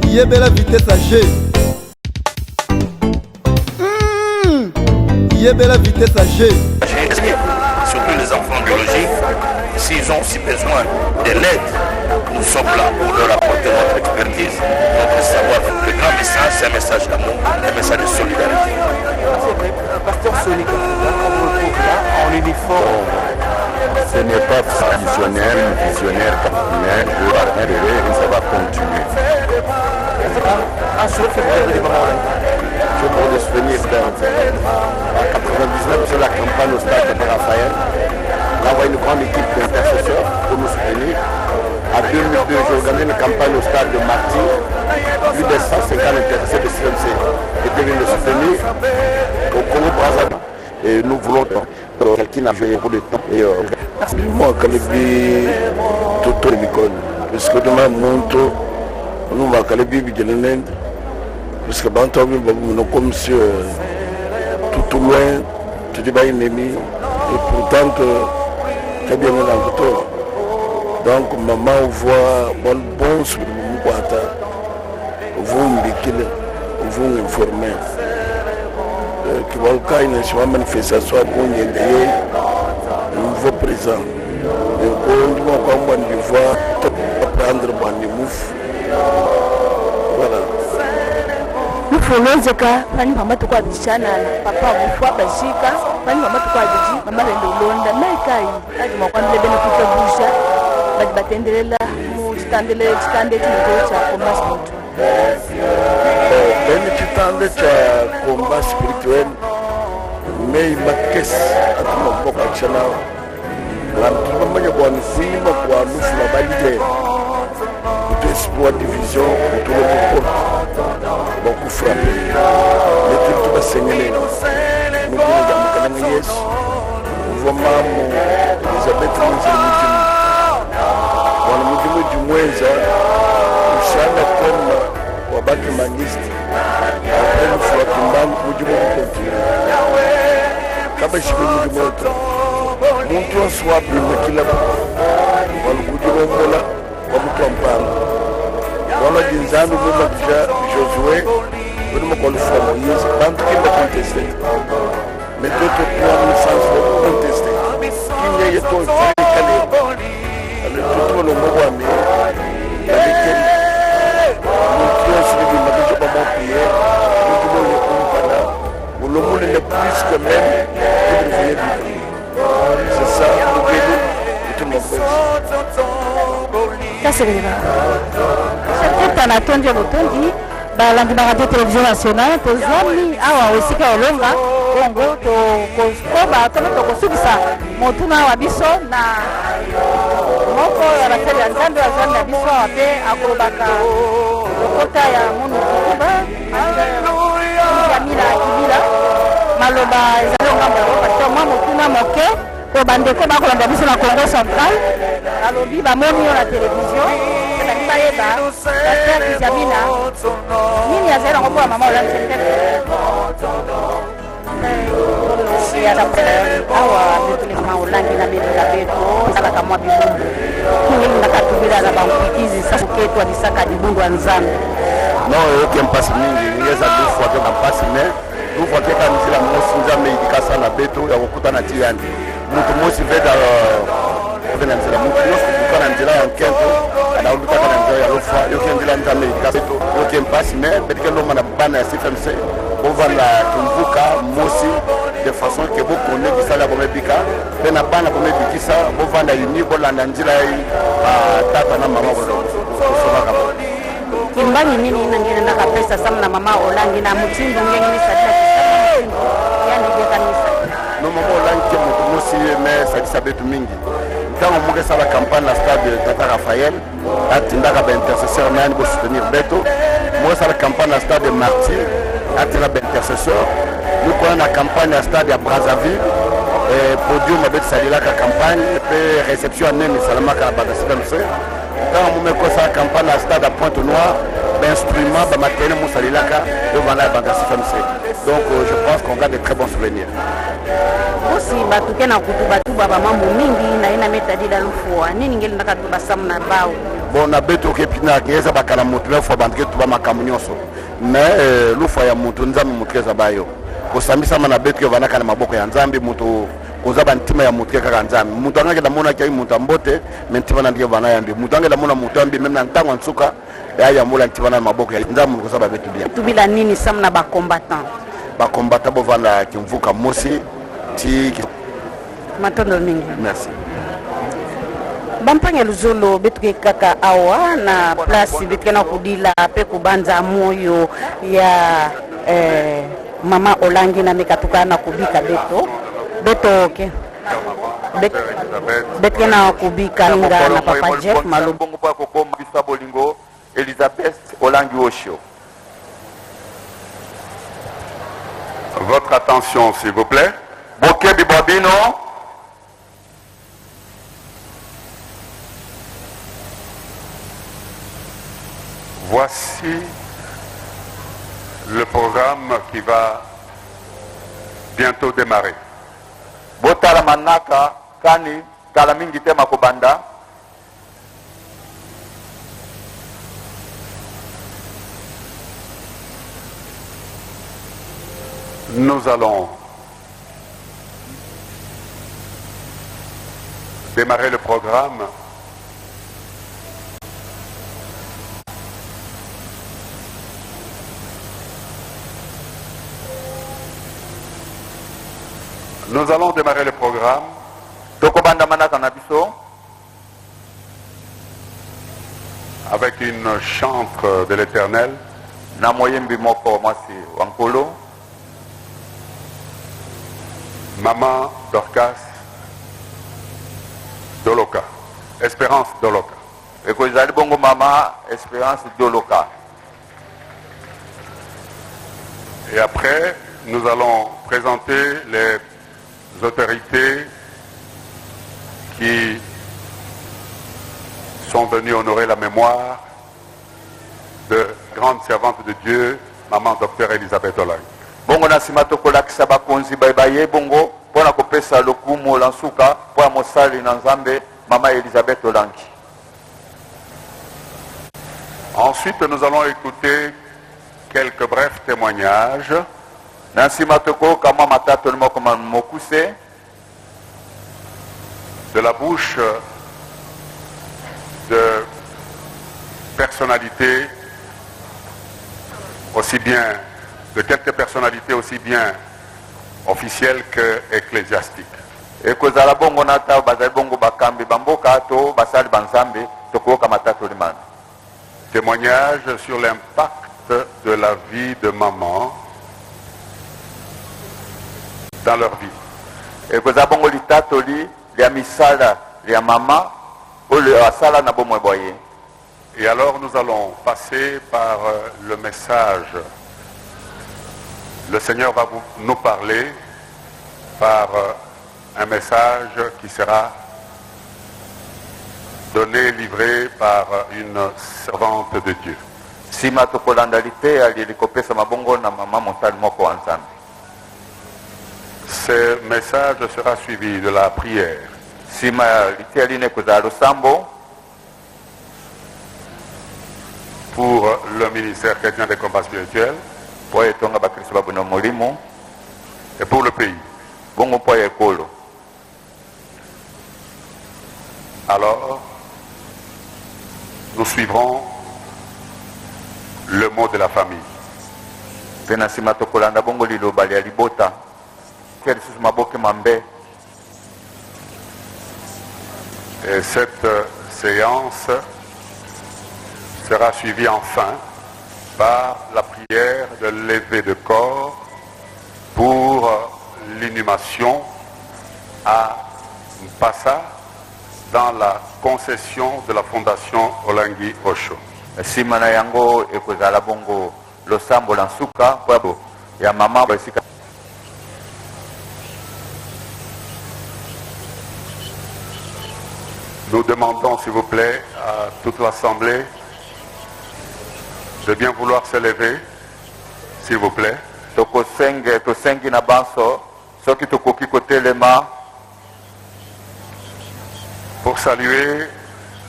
Yebela vitesse à G. Yebela vitesse à G. Surtout les enfants biologiques, s'ils ont aussi besoin de l'aide, nous sommes là pour leur apporter notre expertise, notre savoir. Le grand message, c'est un message d'amour, un message de solidarité. C'est vrai, pasteur Sonic, on le retrouve là, en uniforme. Ce n'est pas visionnaire, mais le partenaire de l'air, ça va continuer. Un seul février de Maman. C'est pour le souvenir en 99 sur la campagne au stade de Raphaël. On a une grande équipe d'intercesseurs pour nous soutenir. En 2002, j'ai organisé une campagne au stade de Marty. Plus de 150 intéressés de CMC étaient venus nous soutenir au Congo Brazzaville. Et nous voulons quelqu'un a joué pour le temps. Et moi, quand je vis tout l'école, parce que demain, nous va calabi bigelenen parce que dans ton nous comme si tout loin tu dis pas ennemi et pourtant tu es bien dans le tour. Donc maman voit bon sur le boîte vous m'équilez vous informer que voilà une soit manifestation pour y aider nouveau présent et on va voir prendre bon mouf. Voilà. Nous faisons ce cas, nous maman tout quoi bichana, papa vous fois bashika, nous maman tout quoi biji, maman le londa, mais kai, adi mo kwande bene kuto busha, badi batendele la, mu chitandele tu cha combat spirituel. Ben chitande cha combat spirituel, mais ma caisse, atuma boka chana, la tuba manya kwa nfima kwa nusu na balide. Espoir division pour tout le monde beaucoup frappé l'équipe tout va saigner nous disons dans le yes vraiment Elisabeth on nous dit du moins Shana comme wabaki maniste après nous faut tomber nous dit continuer kama shibe nous dit montre soit plus qu'il a on nous dit voilà comme campagne. Voilà des amis qui déjà Josué, nous me connaissons Moïse, tant qu'il m'a contesté. Mais d'autres points de sens de contester. Il y a tout fait calé. Tout le monde a mis avec elle. Nous qui ont suivi ma vie, je vais m'en prier. Nous qui nous le là. Où le monde est plus que même que vous voyez vivre. C'est ça, nous voyons, et tout le monde fait. Ça c'est vrai. Certains attendent botondi, la radio télévision nationale, tozami awa osika olonga, bongo to koskoba to kosukisa motuna wa biso na moko ya basali ya nzambe azami ya biso ape akolobaka lokota ya munu kuba Jamila Kibila maloba ezali ngambo ya pasteur mwa motuna moke ko bandeko bakolanda biso na Congo central alobi bamoni yo na télévision ezali bayeba pasteur Jamila nini azali yango mpo ya mama Olande awa betuli mama Olande na betuka betu ezalaka mwa bibungu ndenge nakatubila na bampikizi sasoketu adisaka libungu ya nzambe non yoke mpasi mingi ngeza dufwa ke mpasi me dufwa ke kanzila mosi nzambe idikasa na betu ya kokuta na tiani mutu mosi veda na nzela mutu mosi kukuka na nzela ya nkento anaulutaka na nzela ya lofa yoke nzela nzambe idikasa betu yoke mpasi me betike loma na bana ya CFMC bovanda tumvuka mosi de façon que vous connaissez qui ça la bomebika pe na bana bomebikisa bovanda yini bolanda nzela yi tata na mama bosomaka kimbani nini nangena na kapesa sana na mama Olande na mutindo ngeni sadaka yani je kanisa no mama Olande ke mutu mosi mais ça dit ça betu mingi ntango moke sala campagne na stade Tata Raphaël atindaka ba intercesseur nani bo soutenir beto mo sala campagne na stade Martyr atira ba intercesseur nous connaissons la campagne à stade à Brazzaville et podium avec Salila la campagne et réception à Nemi Salamaka à Badasibamse. Quand on met la campagne à stade à Pointe-Noire, l'instrument va matériel Moussalila devant la Badasibamse. Donc je pense qu'on garde de très bons souvenirs. Aussi, batuke na kutuba tuba ba mambo mingi na ina metadi da lufua. Nini ngeli nakatuba samna bao. Bon, na beto ke pina ngeza bakala mutu le fo bandike tuba makambo nyonso. Mais lufa ya mutu nzambe mutkeza bayo. Kosambisa mana beto ke vanaka na maboko ya nzambe mutu kozaba ntima ya mutu kaka nzambe. Mutu angake da mona kai mutu ambote, mentima na ndiye vana yambe. Mutu angake da mona mutu ambe même na ntango nsuka ya mula ntima na maboko ya nzambe kozaba beto bia. Tubila nini samna ba combattant? Ba combattant bo vana kimvuka mosi ti Matondo mingi. Merci. Bampange luzolo betuke kaka awa na place betuke na kudila pe kubanza moyo ya mama Olangi na mekatuka na kubika beto okay. Betuke na kubika linga na papa Jeff Malubu kwa kokoma bisa bolingo Elizabeth Olangi Osho. Votre attention, s'il vous plaît. Bokebi Bobino. Voici le programme qui va bientôt démarrer. Botala manaka kani kala mingi tema kobanda. Nous allons démarrer le programme Nous allons démarrer le programme avec une chantre de l'Éternel. Maman Dorcas Doloka. Espérance Doloka. Maman Espérance Doloka. Et après, nous allons présenter les autorités qui sont venues honorer la mémoire de grande servante de Dieu, Maman Docteur Elisabeth Olangi. Bongo na simato kolakisa bakonzi baye bongo pona kopesa lokumu lansuka pona mosali na Nzambe Mama Elisabeth Olangi. Ensuite, nous allons écouter quelques brefs témoignages de la bouche de personnalités aussi bien, de quelques personnalités aussi bien officielles que ecclésiastiques. Témoignage sur l'impact de la vie de maman dans leur vie. Et alors nous allons passer par le message. Le Seigneur va nous parler par un message qui sera donné, livré par une servante de Dieu. Ce message sera suivi de la prière. Pour le ministère chrétien des combats spirituels et pour le pays. Alors, nous suivrons le mot de la famille. Et cette séance sera suivie enfin par la prière de levée de corps pour l'inhumation à Mpassa dans la concession de la fondation Olangi Osho. Simana yango ekozala bongo losambo la nsuka kwabo ya mama basika. Nous demandons s'il vous plaît à toute l'assemblée de bien vouloir se lever, s'il vous plaît. Tosengi na banso soki tokoki kotelema pour saluer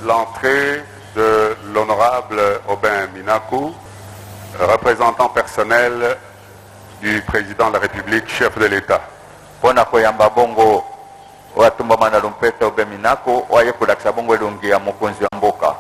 l'entrée de l'honorable Aubin Minakou, représentant personnel du président de la République, chef de l'État. Pona koyamba bongo watumba mana lumpeta Aubin Minakou waye kulakisa bongo elongi ya mokonzi wa mboka.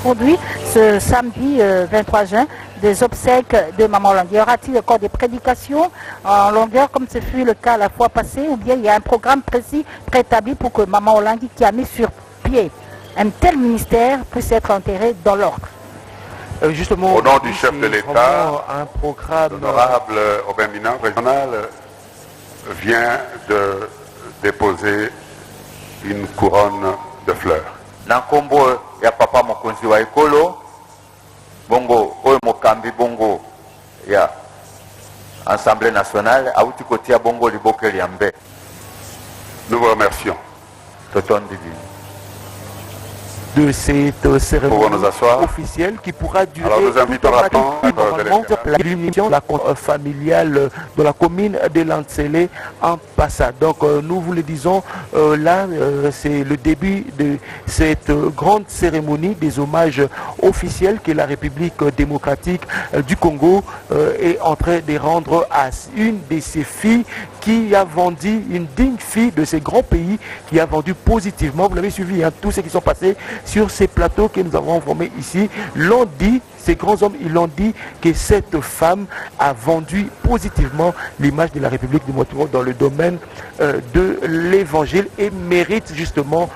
Aujourd'hui, ce samedi 23 juin, des obsèques de Maman Olangi. Y aura-t-il encore des prédications en longueur comme ce fut le cas la fois passée, ou bien il y a un programme précis préétabli pour que Maman Olangi, qui a mis sur pied un tel ministère, puisse être enterré dans l'ordre? Justement, au nom du chef de l'État, un programme. l'honorable Aubin Minakou, régional, vient de déposer une couronne de fleurs. Nankombo ya papa mokonzi wa ekolo bongo oyo mokambi bongo ya Assemblée nationale auti kotia bongo libokeli ya mbe. Nous vous remercions de cette cérémonie officielle qui pourra durer tout l'illumination familiale de la commune de Lantsele en Passade. Donc nous vous le disons, là c'est le début de cette grande cérémonie des hommages officiels que la République démocratique du Congo est en train de rendre à une de ses filles qui a vendu, une digne fille de ces grands pays qui a vendu positivement. Vous l'avez suivi, hein, tous ceux qui sont passés sur ces plateaux que nous avons formés ici l'ont dit, ces grands hommes, ils l'ont dit que cette femme a vendu positivement l'image de la République du Congo dans le domaine de l'évangile et mérite justement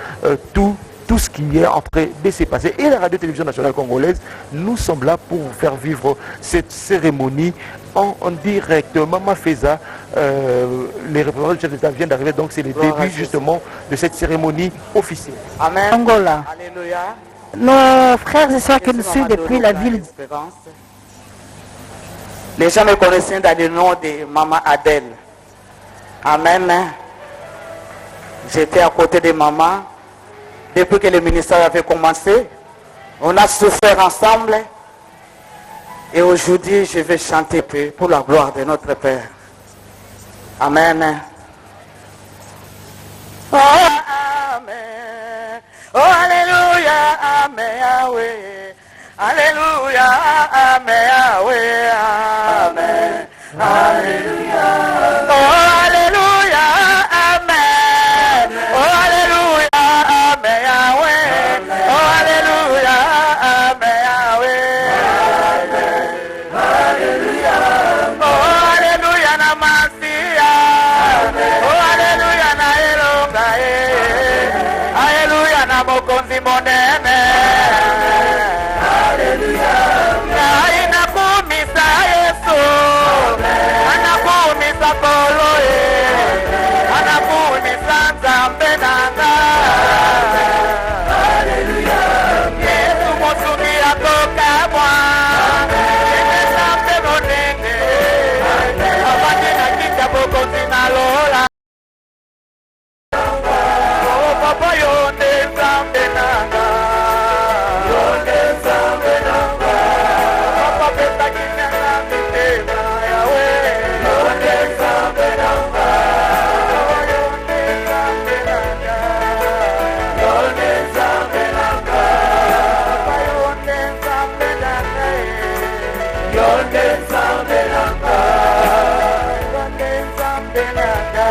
tout ce qui est en train de se passer. Et la radio-télévision nationale congolaise, nous sommes là pour vous faire vivre cette cérémonie en direct. Maman Feza, les représentants du chef d'État viennent d'arriver, donc c'est le début justement de cette cérémonie officielle. Amen. Angola. Alléluia. Nos frères et sœurs qui nous suivent depuis la ville. Les gens me connaissent dans le nom de Maman Adèle. Amen. J'étais à côté de maman. Depuis que le ministère avait commencé, on a souffert ensemble. Et aujourd'hui, je vais chanter pour la gloire de notre Père. Amen. Oh, amen. Oh, alléluia. Amen. Yahweh. Alléluia. Amen. Yahweh. Amen. Alléluia. Oh, alléluia. Amen. Oh, alléluia. Amen. Yahweh. Oh, alléluia. Amen. Yahweh. Mokonzi monene, inakumisa Yesu, anakumisa koloe, anakumisa Nzambe nanga. Yesu mosumi atoka mwa, Nzambe monene, abaki na kita mokonzi na lola. Oh papa yonde Nzambe nanga, yonde Nzambe nanga, papa pesa kinyanga mitema yawe, yonde Nzambe nanga, yonde Nzambe nanga, yonde Nzambe nanga, papa yonde Nzambe nanga, yonde Nzambe nanga, yonde Nzambe nanga,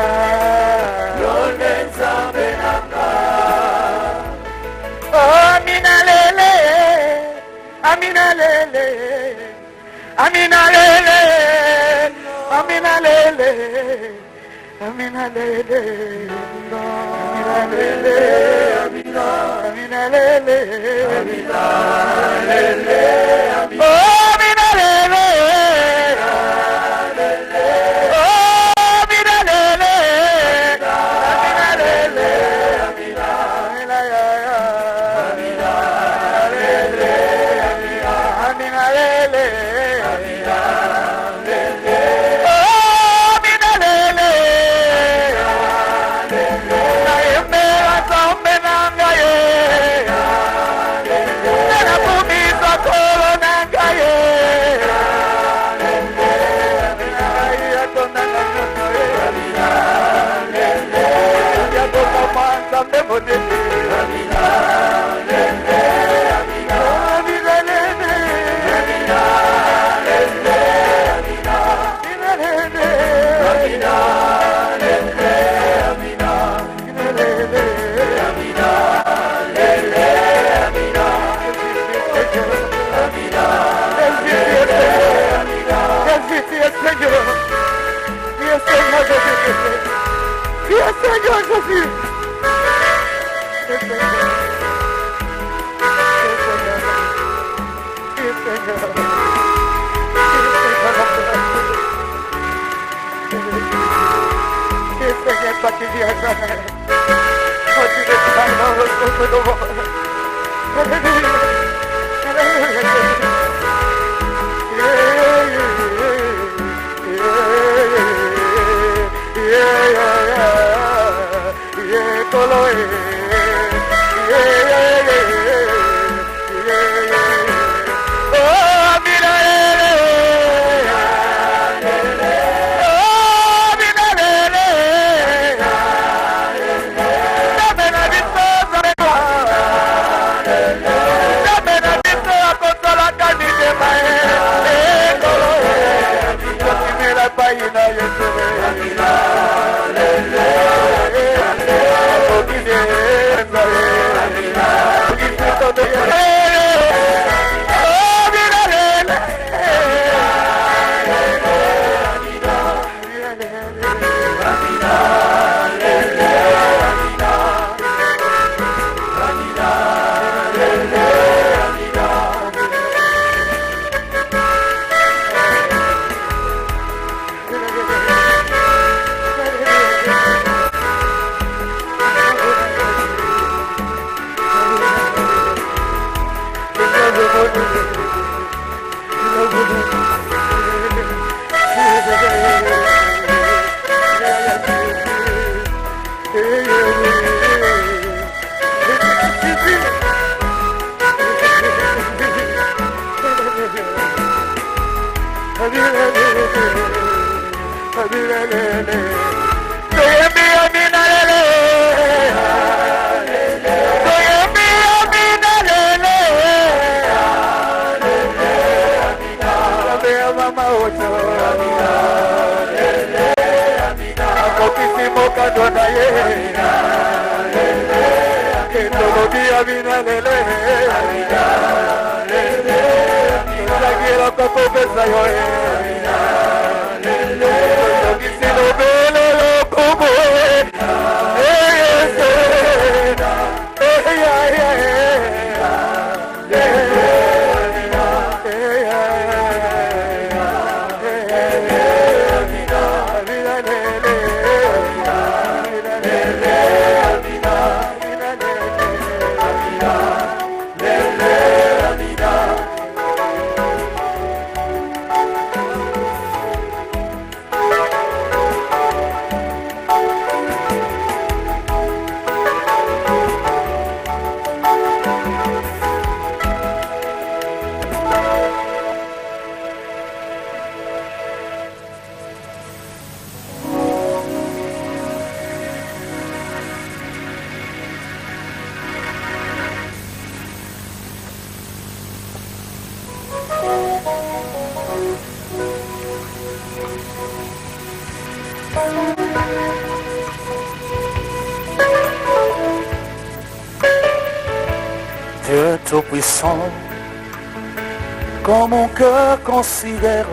yonde Nzambe nanga. Amina lele, Amina lele, Amina lele, Amina lele, Amina lele, Amina lele, Amina lele, Amina lele, oh Amina lele, oh Amina lele, Amina lele, Amina lele, nzambe monene Seigneur Jésus. Dieu Tout-Puissant, quand mon cœur considère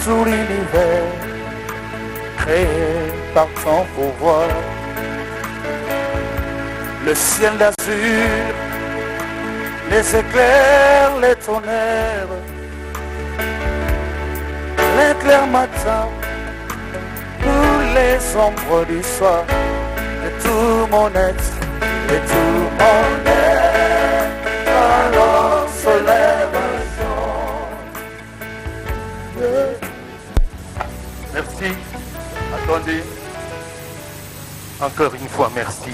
tout l'univers créé par ton pouvoir, le ciel d'azur, les éclairs, les tonnerres, l'éclair matin, tous les ombres du soir, de tout mon être, de tout mon être, alors se lève un son. Merci. Attendez. Encore une fois, merci.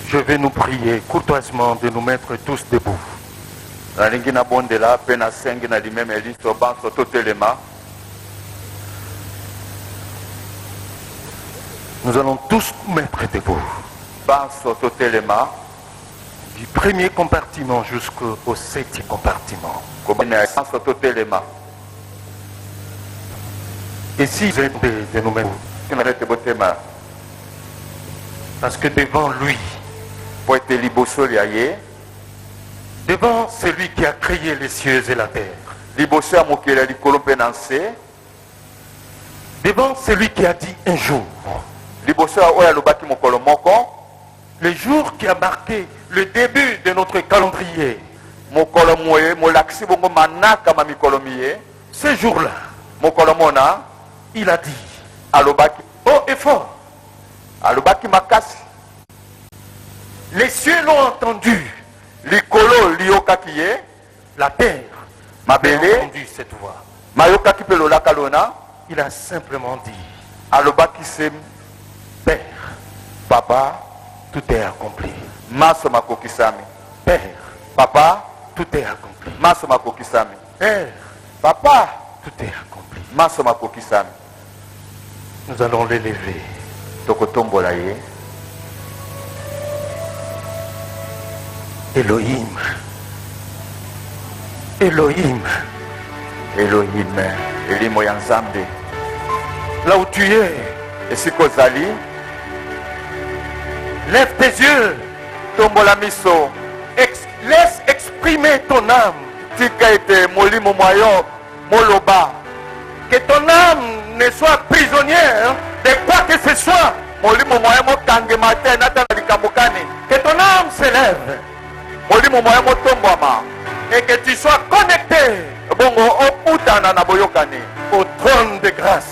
Je vais nous prier courtoisement de nous mettre tous debout. Nous allons tous nous mettre debout. Du premier compartiment jusqu'au 7e compartiment. Et si vous êtes de nous-mêmes, parce que devant lui, devant celui qui a créé les cieux et la terre, devant celui qui a dit un jour, le jour qui a marqué le début de notre calendrier, ce jour-là, il a dit, haut et fort, les cieux l'ont entendu, la terre a entendu cette voix. Il a simplement dit, Père, Papa, tout est accompli. Père, Papa, tout est accompli. Père, Papa, tout est accompli. Nous allons l'élever. Elohim. Elohim. Elohim, Elimo Yanzambe. Là où tu es, Esikozali, lève tes yeux. Tombola miso. Laisse exprimer ton âme. Tika ete molimo moyo, moloba. Que ton âme ne soit prisonnière de quoi que ce soit. Molimo moyo mokange mate nata na likamukani. Que ton âme s'élève. Molimo moyo motombwama. Et que tu sois connecté Bongo oputana na boyokani. au trône de grâce.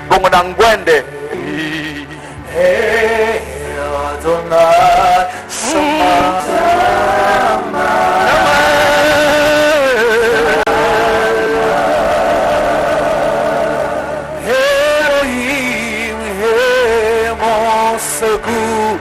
Bongo na ngwende. Elohim, mon secours,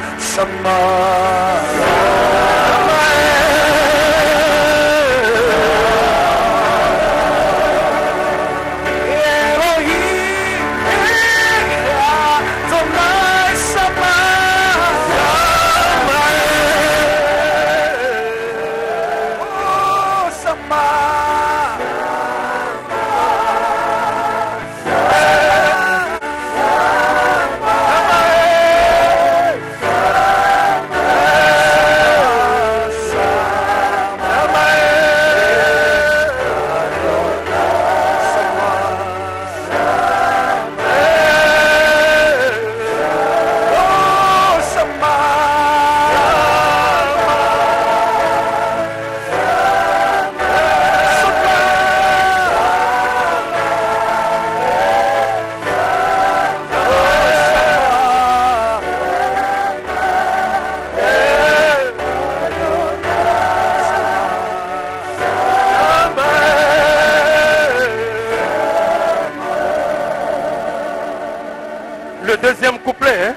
Le deuxième couplet, hein,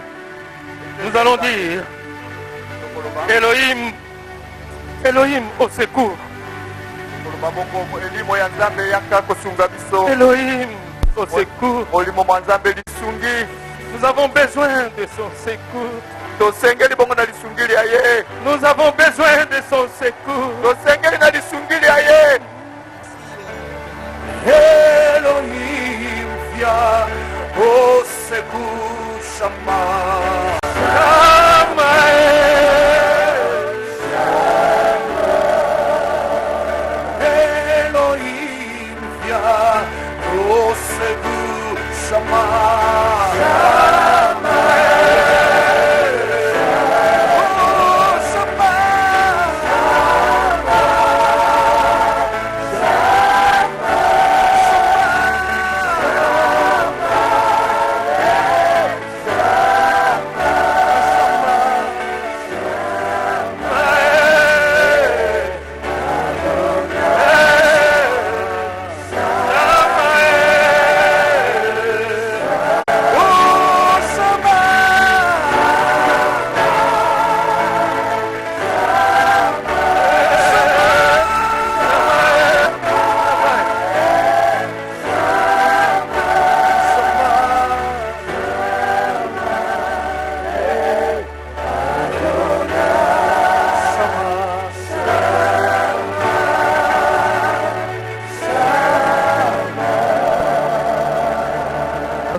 nous allons dire Elohim, Elohim au secours. Elohim au secours. Nous avons besoin de son secours. Nous avons besoin de son secours. Elohim, viens au secours, Shama. Elohim, viens au secours, Shama.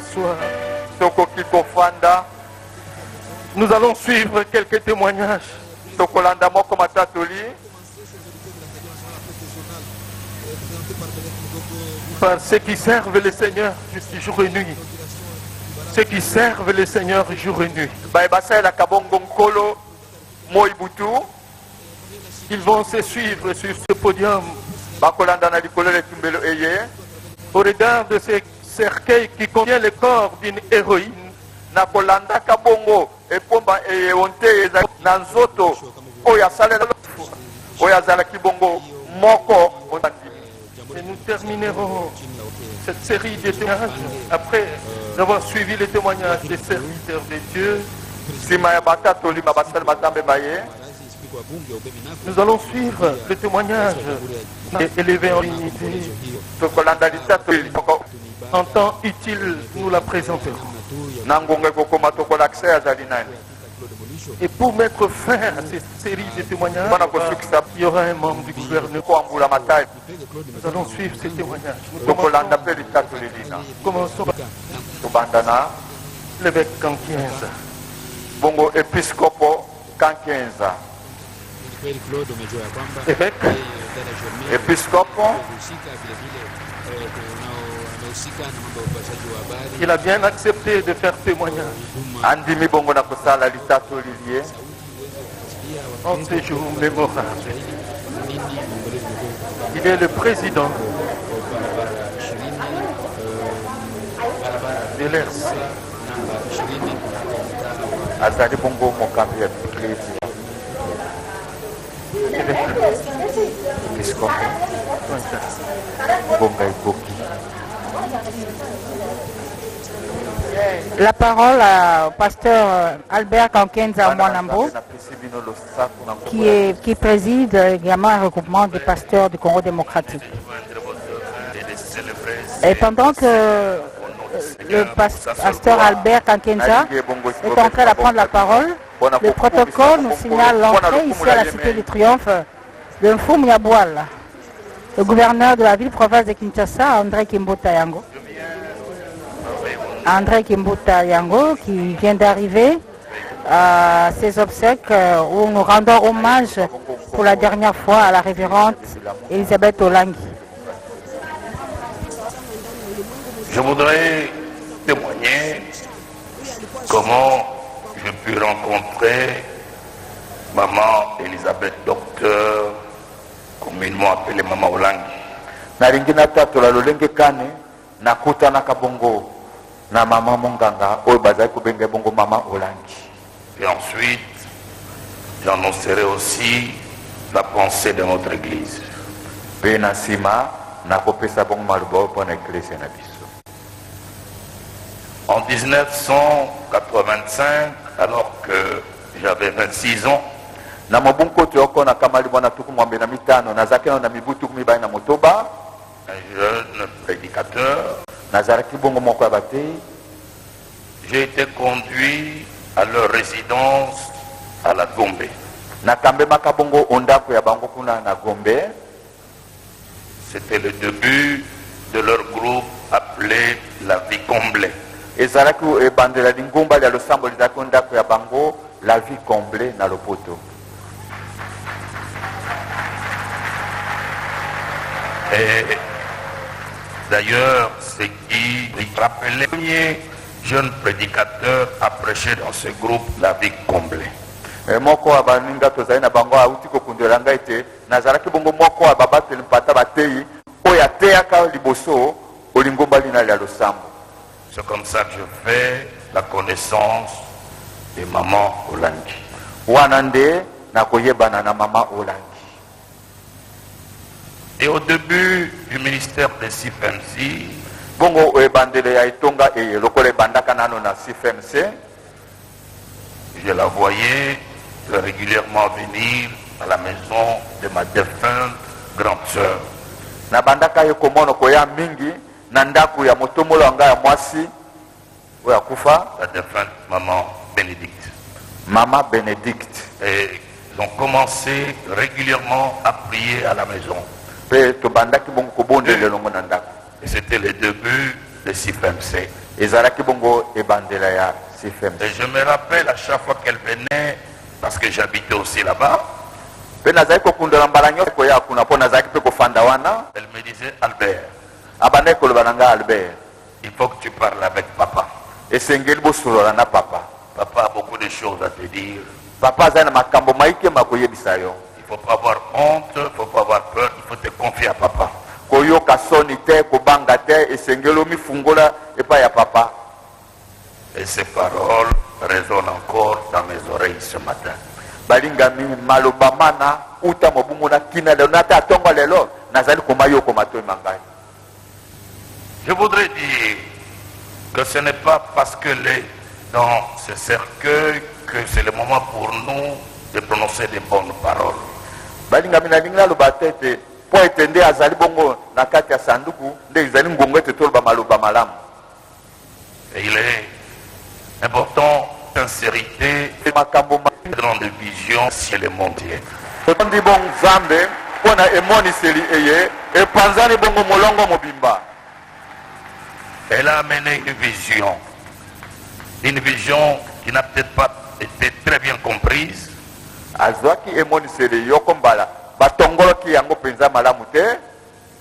t'asseoir. Sokoki kofanda. Nous allons suivre quelques témoignages. Tokolanda moko matatoli. Par ceux qui servent le Seigneur jour et nuit. Ceux qui servent le Seigneur jour et nuit. Baibasela kabongo nkolo moibutu. Ils vont se suivre sur ce podium. Bakolanda na likolo le tumbelo eye. Au regard de ce cercueil qui contient le corps d'une héroïne. Nakolanda kabongo epomba eye onte eza na nzoto oya salela oya zala kibongo moko. Et nous terminerons cette série de témoignages après avoir suivi les témoignages des serviteurs de Dieu. Nous allons suivre le témoignage élevé en dignité. En temps utile, nous la présenterons. Et pour mettre fin à cette série de témoignages, il y aura un membre du gouvernement. Nous allons suivre ces témoignages. Commençons par l'évêque Kankienza. Bongo Episcopo Kankienza. Évêque, Episcopo. il a bien accepté de faire témoignage Andimi bongo na kosala litato lilie. en ces jours mémorables. Il est le président de l'ERC. Azali bongo mokambi ya Eglise. Episcopo. Bonga ikoki. La parole au pasteur Albert Kankienza Mwanambo, qui préside également un regroupement des pasteurs du Congo démocratique. Et pendant que le pasteur Albert Kankienza est en train de prendre la parole, le protocole nous signale l'entrée ici à la Cité du Triomphe de Mfumu Yabouala, le gouverneur de la ville-province de Kinshasa, André Kimbuta Yango. André Kimbuta Yango qui vient d'arriver à ses obsèques où nous rendons hommage pour la dernière fois à la révérende Elisabeth Olangi. Je voudrais témoigner comment j'ai pu rencontrer maman Elisabeth Docteur, communément appelée maman Olangi. Naringina tatola lolenge kane nakutana kabongo na mama monganga oyo bazali kobenge bongo mama Olangi. Et ensuite, j'annoncerai aussi la pensée de notre église. Pe na sima nakopesa bongo malubo pour na eglise na biso. En 1985, alors que j'avais 26 ans, na mobunko toko na kamali bwana tuku mwambe na mitano nazaki na mibutu kumibai na motoba, un jeune prédicateur, nazaraki bongo moko ya batei. J'ai été conduit à leur résidence à la Gombe. Nakambe makabongo ondako ya bango kuna na Gombe. C'était le début de leur groupe appelé La Vie Comblée. Ezalaki ebandela lingomba ya losambo lizaki ondako ya bango La Vie Comblée na lopoto. Et d'ailleurs, ce qui rappelait le premier jeune prédicateur à prêcher dans ce groupe La Vie Comblée. Moko abaninga tozali na bango auti kokundela ngai te nazalaki bongo moko ababateli mpata batei oyo ateyaka liboso olingomba lina ya losambo. C'est comme ça que je fais la connaissance de maman Olangi. Wana nde nakoyebana na mama Olangi. Et au début du ministère de CIFMC, bongo ebandele ya itonga eye lokole bandaka nano na CIFMC, je la voyais régulièrement venir à la maison de ma défunte grande sœur. Na bandaka ye komono koya mingi na ndaku ya motomolo anga ya mwasi oya kufa, la défunte maman Bénédicte. Maman Bénédicte. Et ils ont commencé régulièrement à prier à la maison. Et c'était le début de CIFMC. Et je me rappelle à chaque fois qu'elle venait, parce que j'habitais aussi là-bas, elle me disait, Albert, il faut que tu parles avec papa. Papa a beaucoup de choses à te dire. Il ne faut pas avoir honte, il ne faut pas avoir peur, il faut te confier à papa. Et ces paroles résonnent encore dans mes oreilles ce matin. Je voudrais dire que ce n'est pas parce que les dans ce cercueil que c'est le moment pour nous de prononcer des bonnes paroles. Et il est important, sincérité, grande vision sur le mondial. Elle a amené une vision qui n'a peut-être pas été très bien comprise.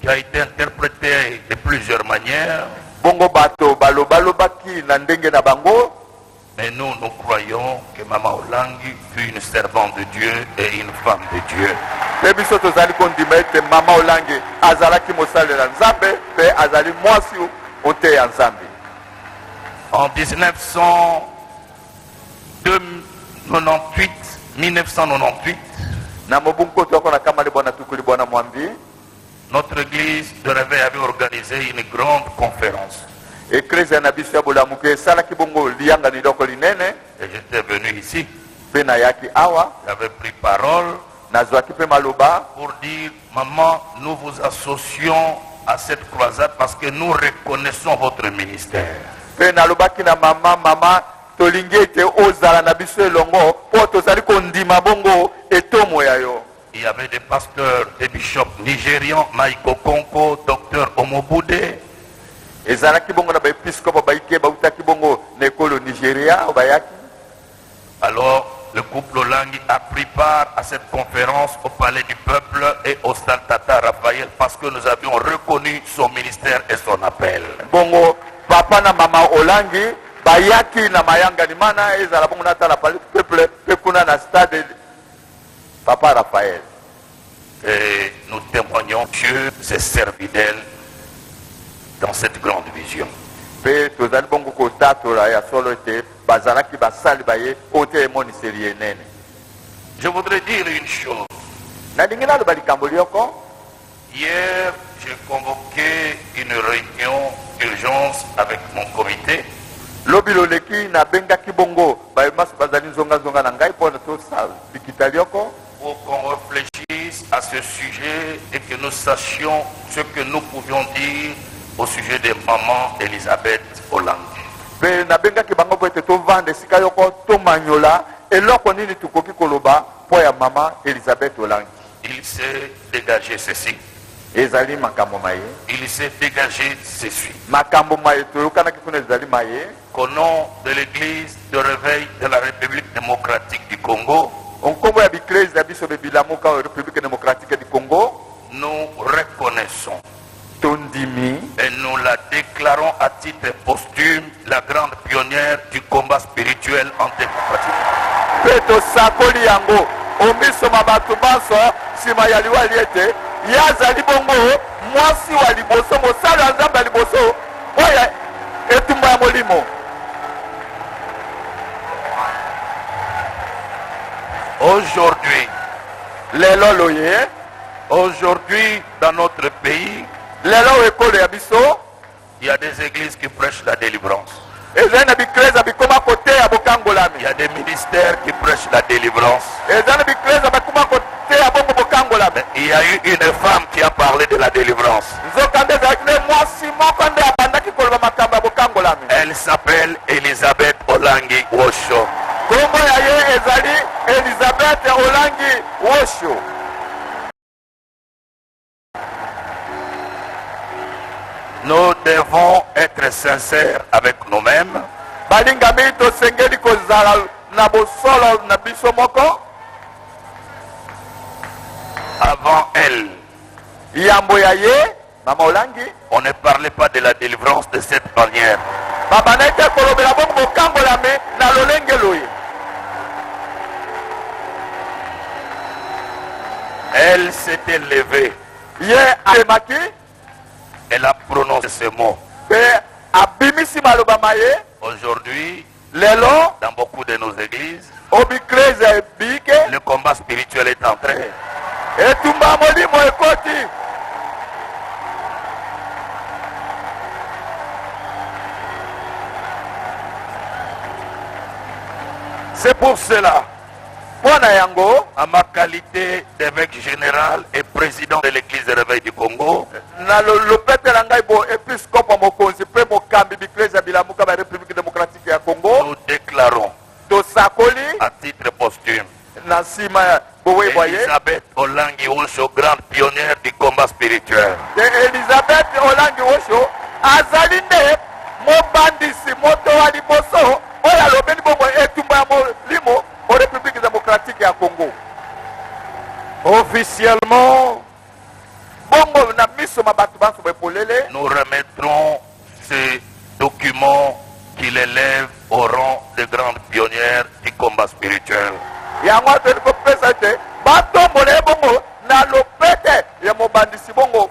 Qui a été interprétée de plusieurs manières. Mais nous croyons que Maman Olangi fut une servante de Dieu et une femme de Dieu. En 1998, notre église de réveil avait organisé une grande conférence. Et j'étais venu ici. J'avais pris parole pour dire, maman, nous vous associons à cette croisade parce que nous reconnaissons votre ministère. Il y avait des pasteurs, des bishops nigérians, Maïko Konko, Dr Omobude. Alors, le couple Olangi a pris part à cette conférence au Palais du Peuple et au Stade Tata Raphaël parce que nous avions reconnu son ministère et son appel. Bongo, papa na mama Olangi, bayaki na mayanga ni mana ezala bongo na tala peuple pekuna na Stade Papa Raphaël. Et nous témoignons que Dieu s'est servi d'elle dans cette grande vision. Je voudrais dire une chose. Hier, j'ai convoqué une réunion d'urgence avec mon comité. Pour qu'on réfléchisse à ce sujet et que nous sachions ce que nous pouvions dire au sujet de maman Elisabeth Olangi. Il s'est dégagé ceci. Il s'est dégagé ceci. Qu'au nom de l'église de réveil de la République démocratique du Congo, nous reconnaissons et nous la déclarons à titre posthume la grande pionnière du combat spirituel en démocratie. Aujourd'hui, dans notre pays, il y a des églises qui prêchent la délivrance. Il y a des ministères qui prêchent la délivrance. Il y a eu une femme qui a parlé de la délivrance. Elle s'appelle Elisabeth Olangi Wosho. Nous devons être sincères avec nous-mêmes. balingami tosengeli kozala na bosolo na biso moko. Avant elle, yambo ya ye mama olangi on ne parlait pas de la délivrance de cette manière. babana ete kolobela bongo bokambolami na lolenge loyi. Elle s'était levée. Ye alemaki Elle a prononcé ce mot. pe abimisi maloba maye. Aujourd'hui, Lelo dans beaucoup de nos églises, obikreze ebike le combat spirituel est en train. etumba molimo ekoti. C'est pour cela, Mwana yango en ma qualité d'évêque général et président de l'église de réveil du Congo, na lopetela ngai bo episcope mokonzi pe mokambi bikreze ya bilamuka ba République démocratique ya Congo. nous déclarons Tosakoli à titre posthume na nsima ya boyeboye Elisabeth Olangi Osho, grande pionnière du combat spirituel. de Elizabeth Olangi Osho azali nde mobandisi moto wa liboso oyo alobeli bongo etumba ya molimo o République démocratique ya Congo. Officiellement, Bongo na miso mabatu banso bepolele nous remettrons ces documents qui l'élèvent au rang de grande pionnière du combat spirituel. yango atoli kopesa ete batombola ye bongo na lopete ya mobandisi bongo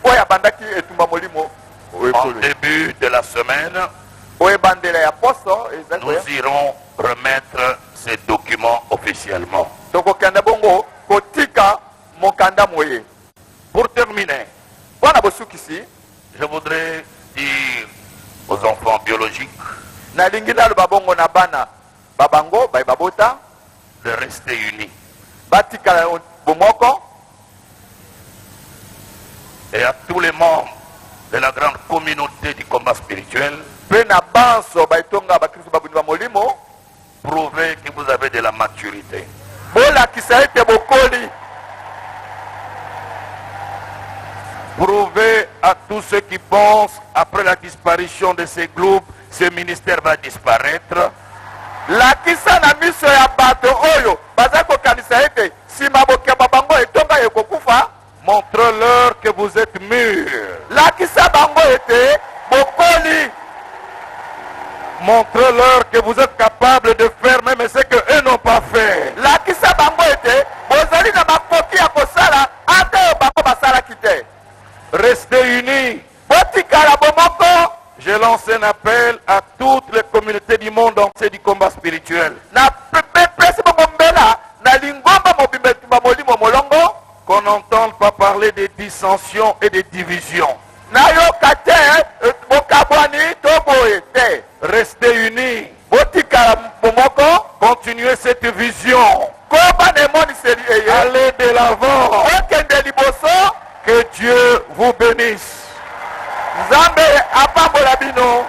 oyo abandaki etumba molimo En début de la semaine, oyo ebandela ya poso ezali nous koya. irons remettre ces documents officiellement. tokokende bongo kotika mokanda moye. Pour terminer, Bwana bosukisi je voudrais dire aux enfants biologiques nalingi naloba bongo na bana babango bai babota de rester unis. batikala bomoko Et à tous les membres de la grande communauté du combat spirituel, mpe na banso baitonga bakristo babuni ba molimo prouvez que vous avez de la maturité. bolakisa ete bokoli. Prouvez à tous ceux qui pensent, après la disparition de ces groupes, ce ministère va disparaître. lakisa na miso ya bato oyo baza kokanisa ete nsima bokeba bango etonga ekokufa. Montre-leur que vous êtes mûrs. lakisa bango ete bokoli. Montre-leur que vous êtes capables de faire même ce qu'eux n'ont pas fait. lakisa bango ete bozali na makoki ya kosala ata oyo bango basalaki te. Restez unis. botikala bomoko. Je lance un appel à toutes les communautés du monde entier du combat spirituel. na pesi bongo mbela na lingomba mobimba etumba molimo molongo. Qu'on n'entende pas parler de dissensions et de divisions. nayoka te bokabwani to boye te. Restez unis. botikala bomoko. Continuez cette vision. koba na emoniseli eye. Allez de l'avant. okende liboso. Que Dieu vous bénisse. nzambe apambola bino.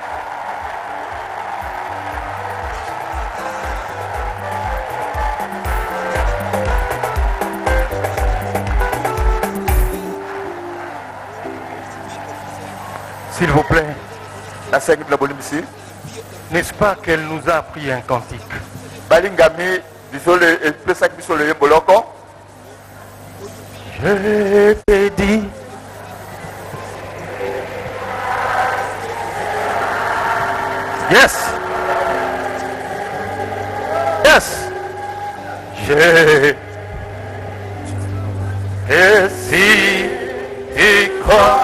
S'il vous plaît, nasengi bila bolimbisi n'est-ce pas qu'elle nous a appris un cantique? balingami lisolo epesaki biso loyembo loko. Je t'ai dit, yes, yes, et si tu crois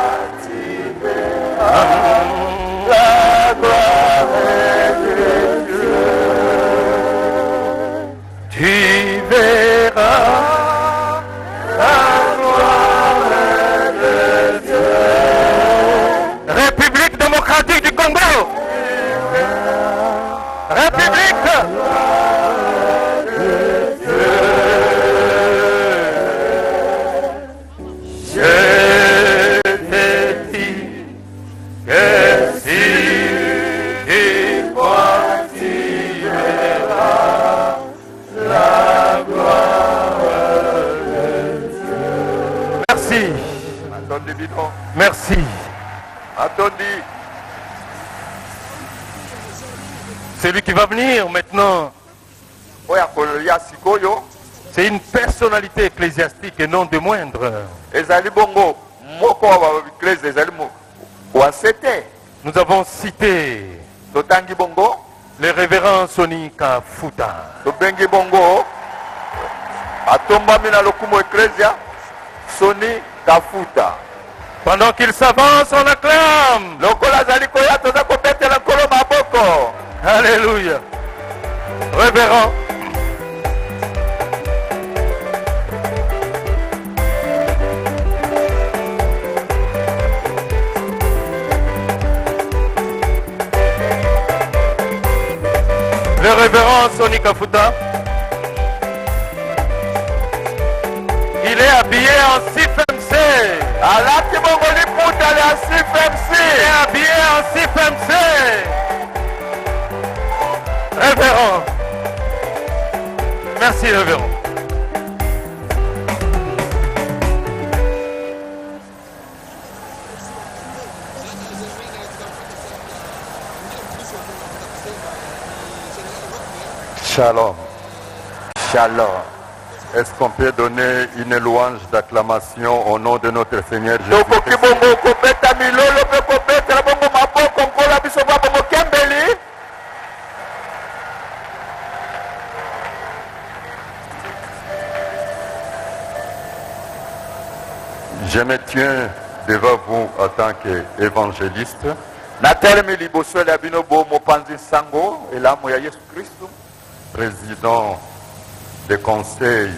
en la gloire de Dieu, tu verras la gloire de Dieu. République démocratique du Congo. République. Je t'ai dit que si tu crois, tu verras la gloire de Dieu. Merci. Atoni bino. Merci. Atoni Celui qui va venir maintenant, c'est une personnalité ecclésiastique et non de moindre. Nous avons cité le révérend Sonny Kafuta. Pendant qu'il s'avance, on acclame. Alléluia. Révérend. Le révérend Sonny Kafuta. Il est habillé en CFMC. Il est habillé en CFMC. Révérend. Merci, révérend. Shalom. Shalom. Est-ce qu'on peut donner une louange d'acclamation au nom de notre Seigneur Jésus-Christ? Je me tiens devant vous en tant qu'évangéliste. Président des conseils,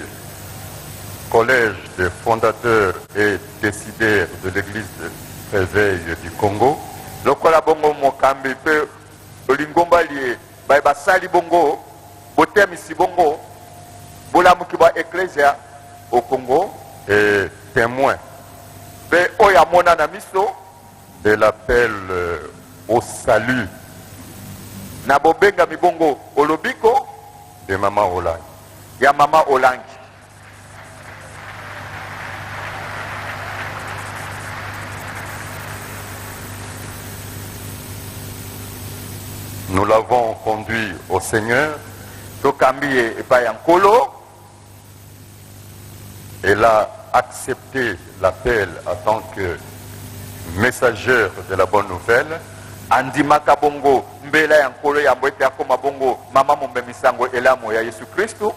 collège des fondateurs et décideurs de l'église de réveil du Congo. Au Congo et témoin de l'appel au salut de Maman Olangi. Ya Mama Olangi. Nous l'avons conduit au Seigneur. Elle a accepté l'appel en tant que messagère de la bonne nouvelle. Andimaka bongo mbela ya nkolo ya mbwete akoma bongo mama mumbemisango elamo ya Yesu Kristo.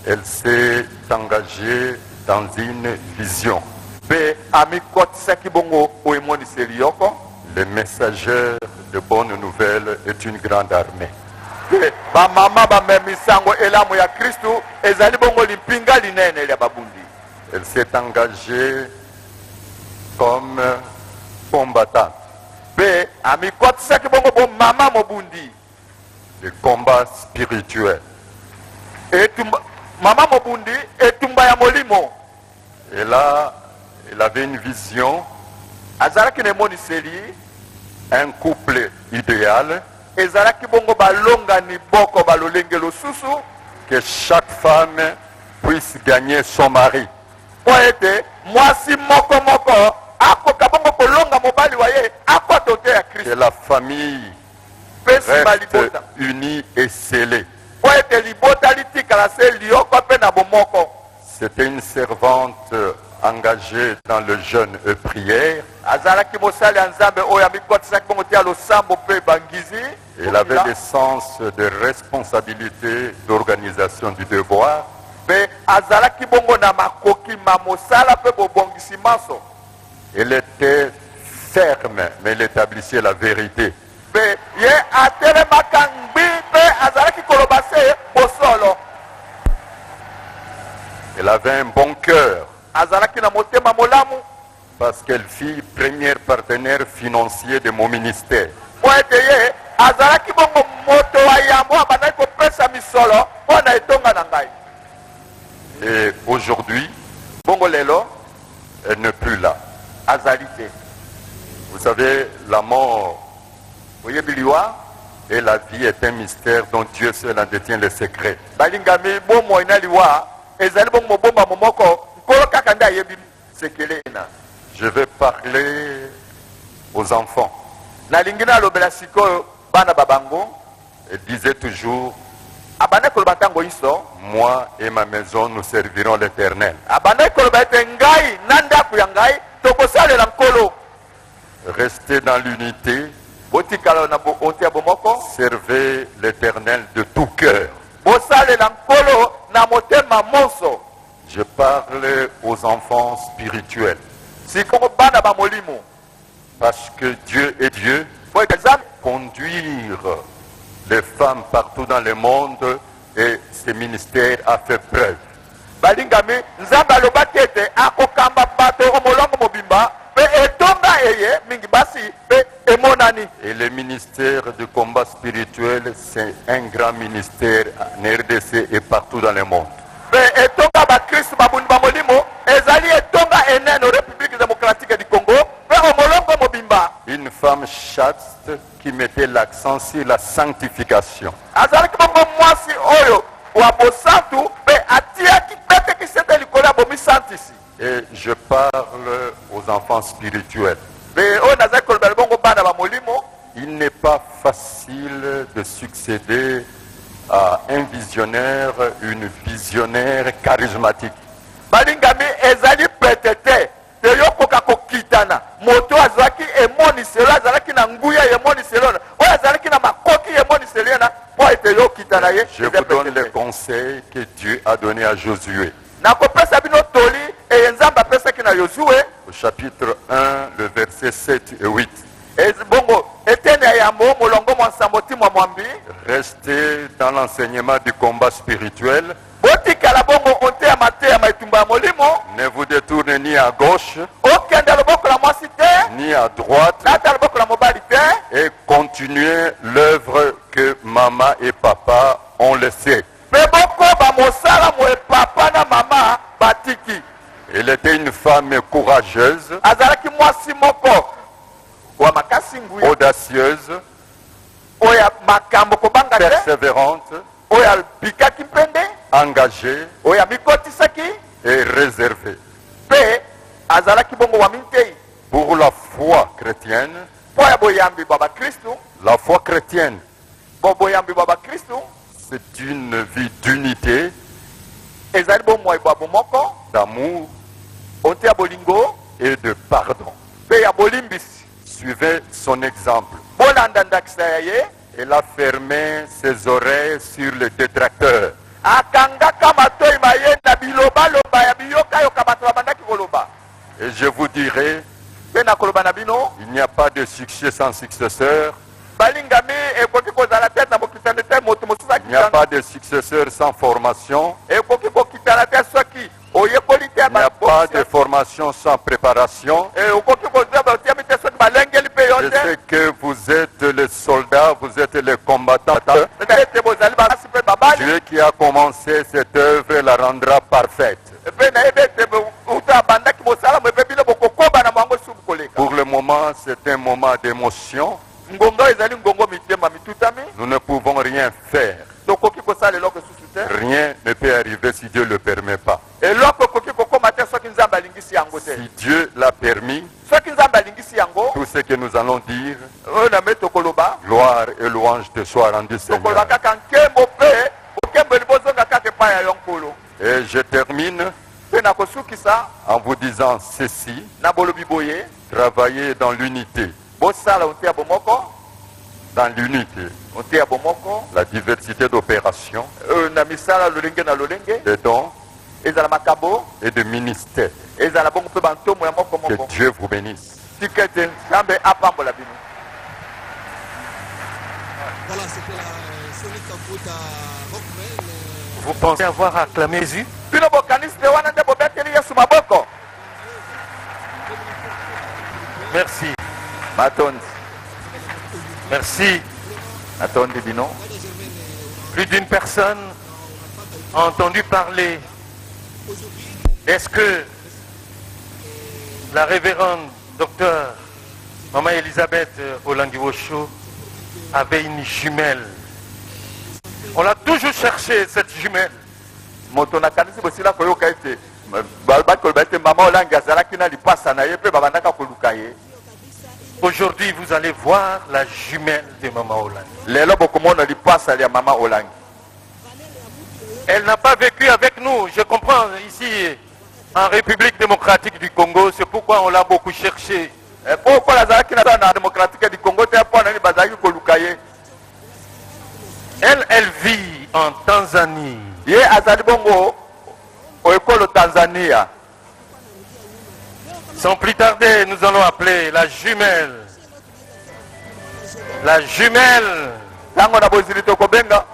Elle s'est engagée dans une vision. Be amikot saki bongo oemoni seliyoko. Le messageur de bonne nouvelle est une grande armée. Be ba mama ba mbemisango elamo ya Kristo ezali bongo limpinga linene ya babundi. Elle s'est engagée comme combattante. Be amikot saki bongo bo mama mobundi. Le combat spirituel. Et Mama Mobundi et Tumba ya Molimo. Et là, elle avait une vision. Azaraki ne moni seli. Un couple idéal. Ezaraki bongo balonga ni boko balolenge lo susu. Que chaque femme puisse gagner son mari. Poete, mwasi moko moko. Ako kabongo kolonga mobali waye. Ako tote ya Christ. Que la famille reste unie et scellée. C'était une servante engagée dans le jeûne et prière. Elle avait des sens de responsabilité, d'organisation du devoir. Elle était ferme, mais elle établissait la vérité. Elle avait un bon cœur parce qu'elle fut première partenaire financier de mon ministère. Et aujourd'hui, elle n'est plus là. Vous savez, la mort et la vie est un mystère dont Dieu seul en détient les secrets. Je vais parler aux enfants. Elle disait toujours, abandaki koloba ntango iso moi et ma maison, nous servirons l'Éternel. abandaki koloba ete ngai na ndako ya ngai tokosalela nkolo. Restez dans l'unité, botikala na onte ya bomoko, servez l'Éternel de tout cœur. bosalela nkolo na motema monso. Je parle aux enfants spirituels. Sikoyo bana ba molimo, Parce que Dieu est Dieu, po ete nzambe conduire les femmes partout dans le monde et ce ministère a fait preuve. balingami nzambe alobaki ete akokamba bato molongo mobimba mpe etonga eye mingi basi mpe emonani. Et le ministère du combat spirituel, c'est un grand ministère en RDC et partout dans le monde. mpe etonga bakristu babundi ba molimo ezali etonga enene république démocratique du Congo mpe omolongo mobimba. Une femme chaste qui mettait l'accent sur la sanctification. azalaki bongo mwasi oyo wa bosantu mpe atiaki pete kisete likolo ya bomisantisi. Et je parle aux enfants spirituels. mpe oyo nazali kolobela bongo bana ba molimo, Il n'est pas facile de succéder à un visionnaire, une visionnaire charismatique. balingami ezali pete te teyokoka kokitana moto azalaki emoniselo azalaki na nguya emoniselo oyo azalaki na makoki emoniselo ye na po ete yokitana ye. Je vous donne les conseils que Dieu a donnés à Josué. nakopesa bino toli eye nzambe apesaki na yozue. Au chapitre 1, le verset 7 et 8. bongo etene ya yambo molongo mwa nsambo ti mwa mwambi, Restez dans l'enseignement du combat spirituel. botikala bongo onte ya mate ya maitumba ya molimo, Ne vous détournez ni à gauche, okende loboko la mwasi te ni à droite, nata loboko la mobali te, et continuez l'œuvre que maman et papa ont laissée. mpe bokoba mosala mo epapa na mama batiki. Elle était une femme courageuse, azalaki mwasi moko wa makasi nguya audacieuse, oyo ya makambo kobanga te, persévérante, oyo abikaki mpende, engagée oyo amikotisaki, et réservée. mpe azalaki bongo wa mintei. Pour la foi chrétienne, mpo ya boyambi bwa bakristu, la foi chrétienne, boyambi bwa bakristu c'est une vie d'unité, ezali bomoi bwa bomoko, d'amour onte ya bolingo et de pardon. mpe ya bolimbisi. Suivez son exemple. bolanda ndakisa ya ye, Elle a fermé ses oreilles sur les détracteurs. akangaka matoi maye na bilobaloba ya biyokayoka bato babandaki koloba. Et je vous dirai, mpe na koloba na bino il n'y a pas de succès sans successeur. balingami ekoki kozala te na bokitani te moto mosusu Il n'y a akitana, pas de successeur sans formation. ekoki kokitana te soki oyekoli te Il n'y a pas de formation sans préparation. okoki kozeba otiami te soki balengeli mpe yo Je te. sais que vous êtes les soldats, vous êtes les combattants. ete bozali basi mpe babali, Dieu qui a commencé cette œuvre la rendra parfaite. mpe nayebi ete uta abandaki mosala mo epe bino bokokoba na mwango subu koleka. Pour le moment, c'est un moment d'émotion. ngonga ezali ngongo mitema mitutami, Nous ne pouvons rien faire. tokoki kosala eloko susu te, Rien ne peut arriver si Dieu ne le permet pas. eloko ekoki kokoma te soki nzambe alingisi yango te. Si Dieu l'a permis, soki nzambe alingisi yango, tout ce que nous allons dire, oyo na me tokoloba, gloire et louange te soient rendues, tokoloba Seigneur. kaka nkembo mpe bokembeli bozonga kaka epai ya yo nkolo. Et je termine mpe na kosukisa en vous disant ceci, na bolobi boye, travaillez dans l'unité. bosala onte ya bomoko, Dans l'unité, onte ya bomoko, la diversité d'opérations, na misala lolenge na lolenge, de dons ezala makabo, et de ministères. ezala bongo mpe bantomo ya moko Que moko. Dieu vous bénisse. tika ete nzambe apambola bino. Voilà, c'était la Sonic Kakuta Rockman. Vous pensez avoir acclamé Jésus? bino bokanisi te wana nde bobeteli yesu maboko. Merci. matondi Merci. natondi bino. Plus d'une personne a entendu parler. Est-ce que la révérende docteur Maman Elisabeth Olangiwosho avait une jumelle? On l'a toujours cherché, cette jumelle. moto nakanisi bosila koyoka ete balobaki koloba ete mama olangi azalaki na lipasa na ye mpe babandaka koluka ye. Aujourd'hui, vous allez voir la jumelle de Maman Olangi. Lelo bokomona lipasa ya Mama Olangi. Elle n'a pas vécu avec nous, je comprends, ici, en République démocratique du Congo, c'est pourquoi on l'a beaucoup cherché. Pourquoi la Zaki na démocratique du Congo te apona ni bazaki kolukaye? Elle vit en Tanzanie. Ye azali bongo au école Tanzania. Sans plus tarder, nous allons appeler la jumelle. La jumelle Tango na bozili to kobenga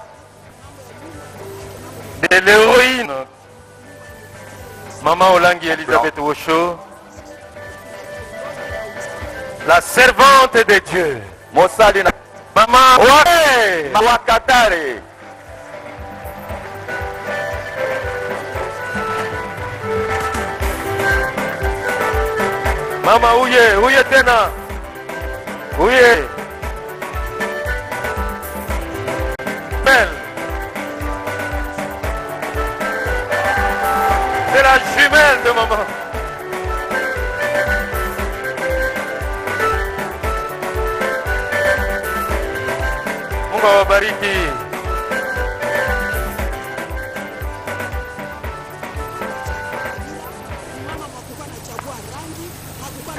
de l'héroïne Maman Olangi Elisabeth Wosho, la servante de Dieu. Mosali na Maman Wakatare. Mama uye tena. Uye. Belle. C'est la jumelle de maman. Mungu awabariki.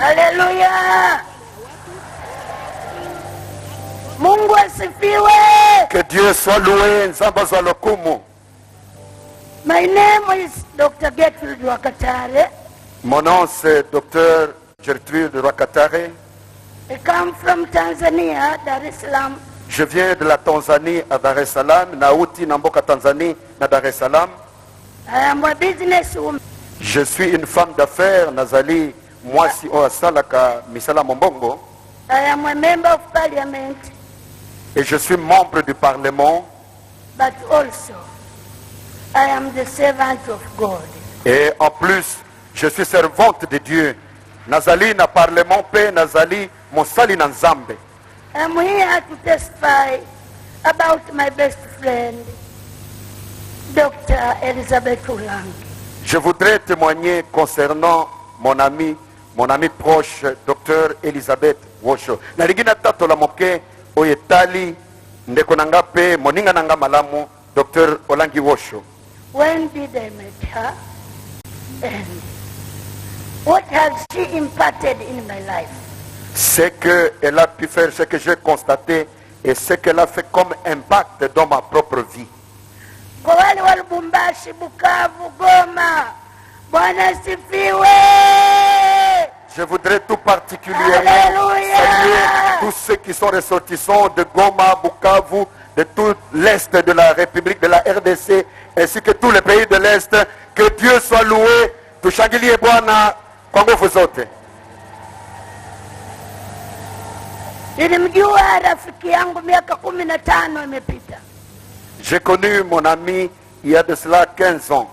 Haleluya. Mungu asifiwe. Que Dieu soit loué, nzamba za lokumu. My name is Dr. Gertrude Wakatare. Mon nom c'est Dr. Gertrude Wakatare. I come from Tanzania, Dar es Salaam. Je viens de la Tanzanie à Dar es Salaam, nauti namboka Tanzanie na Dar es Salaam. I am a businesswoman. Je suis une femme d'affaires, nazali mwasi o asalaka misala mombongo. I am a member of parliament. Et je suis membre du Parlement. But also, I am the servant of God. Et en plus, je suis servante de Dieu. Nazali na Parlement pe nazali mosali na Nzambe. I am here to testify about my best friend, Dr. Elizabeth Olangi. Je voudrais témoigner concernant mon ami proche, Dr. Elizabeth Wosho. Naligina tato la moke oyetali ndeko nanga pe moninga nanga malamu Dr. Olangi Wosho. When did I meet her? And what has she imparted in my life? Ce qu'elle a pu faire, ce que j'ai constaté et ce qu'elle a fait comme impact dans ma propre vie. Kwa wale wa Lubumbashi, Bukavu, Goma, Bwana sifiwe. Je voudrais tout particulièrement saluer tous ceux qui sont ressortissants de Goma, Bukavu, de tout l'Est de la République, de la RDC, ainsi que tous les pays de l'Est. Que Dieu soit loué. Tushangilie Bwana kwa nguvu zote. Nilimjua rafiki yangu miaka 15 imepita. J'ai connu mon ami il y a de cela 15 ans.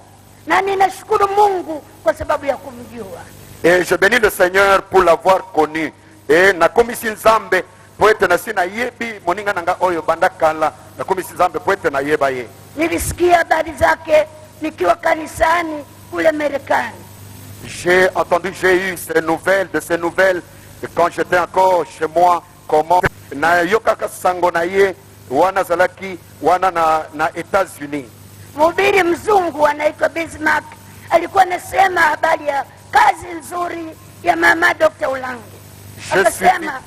Na ninashukuru Mungu kwa sababu ya kumjua. Et je bénis le Seigneur pour l'avoir connu. Et na komisi nzambe poete na sina yebi moninga nanga oyo bandakala na komisi nzambe poete na yeba ye. Nilisikia habari zake nikiwa kanisani kule Marekani. J'ai entendu, j'ai eu ces nouvelles et quand j'étais encore chez moi, comment na yokaka sango na ye wana zalaki wana na États-Unis. Mhubiri mzungu anaitwa Bismarck alikuwa anasema habari ya kazi nzuri ya mama Dr. Olangi. Akasema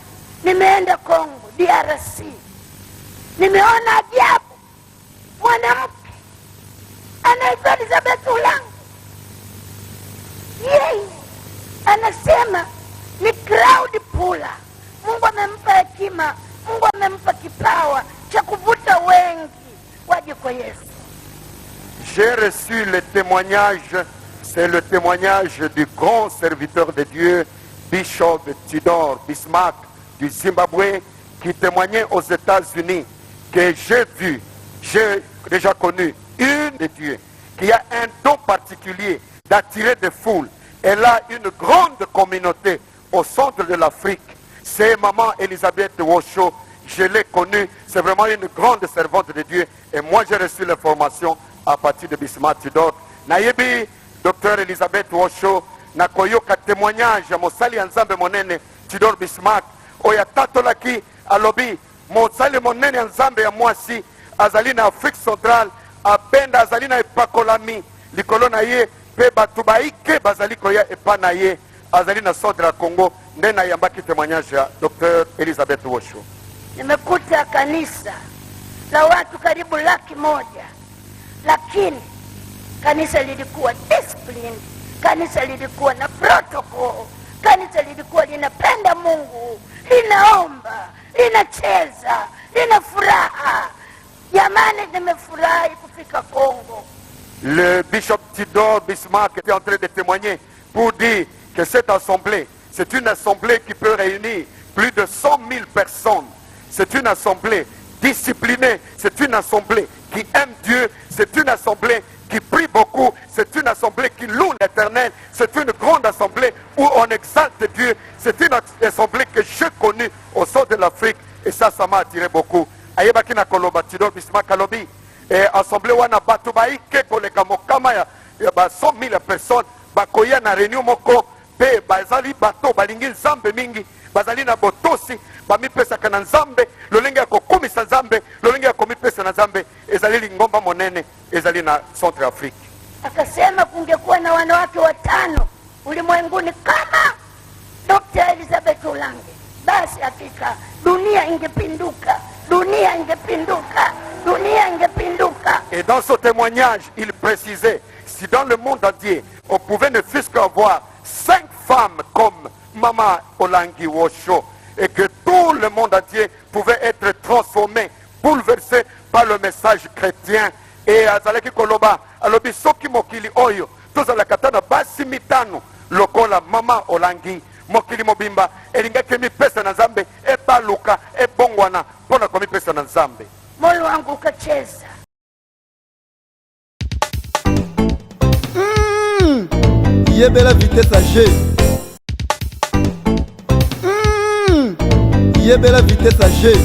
nimeenda Kongo, DRC. Nimeona ajabu. Mwanamke anaitwa Elizabeth Olangi. Yeye anasema ni crowd puller. Mungu amempa hekima, Mungu amempa kipawa cha kuvuta wengi waje kwa Yesu. J'ai reçu le témoignage, c'est le témoignage du grand serviteur de Dieu, Bishop Tudor Bismarck du Zimbabwe, qui témoignait aux États-Unis, que j'ai vu, j'ai déjà connu une de Dieu, qui a un don particulier d'attirer des foules. Elle a une grande communauté au centre de l'Afrique. C'est maman Elisabeth Wosho, je l'ai connue, c'est vraiment une grande servante de Dieu. Et moi j'ai reçu l'information à partir de Bismarck Tudor. Nayebi, Dr. Elizabeth Wosho, na koyoka témoignage, mosali anzambe monene, Tudor Bismarck, oyo atatolaki alobi mosali monene ya nzambe ya mwasi azali na Afrique centrale abenda azali na epakolami likolo na ye mpe bato baike bazali koya epa na ye azali na centre ya Congo nde nayambaki témoignage ya Dr. Elizabeth Wosho. Nimekuta kanisa la watu karibu 100,000, lakini kanisa lilikuwa disciplined, kanisa lilikuwa na protocol, kanisa lilikuwa linapenda Mungu, linaomba, linacheza, lina furaha. Jamani, nimefurahi kufika Kongo. Le bishop Tidor Bismarck était en train de témoigner pour dire que cette assemblée, c'est une assemblée qui peut réunir plus de 100 000 personnes. C'est une assemblée disciplinée, c'est une assemblée qui aime Dieu, c'est une assemblée qui prie beaucoup, c'est une assemblée qui loue l'Éternel, c'est une grande assemblée où on exalte Dieu, c'est une assemblée que j'ai connue au sud de l'Afrique et ça m'a attiré beaucoup. Ayebaki na koloba Tidor Bismarck alobi assemblée wana bato baike koleka mokama ya ba 100 000 personnes bakoya na réunion moko pe bazali bato balingi nzambe mingi bazali na botosi bamipesaka na nzambe lolenge ya kokumisa nzambe lolenge ya komipesa na nzambe ezali lingomba monene ezali na Centre Afrique. Akasema kungekuwa na wanawake 5 ulimwenguni kama Dr. Elizabeth Ulange, basi hakika dunia ingepinduka, dunia ingepinduka, dunia ingepinduka. Et dans ce témoignage, il précisait, si dans le monde entier, on pouvait ne fût-ce qu'avoir 5 femmes comme Mama Olangi Wosho, et que tout le monde entier pouvait être transformé, bouleversé par le message chrétien. Et azalaki koloba, alobi soki mokili oyo, tozala katana basi mitano, lokola Mama Olangi, mokili mobimba, elingaki mipesa na nzambe, ebaluka, ebongwana, pona kwa mipesa na nzambe. Moyo wangu ukacheza. Yebela vitesse à G. Yebela vitesse à G.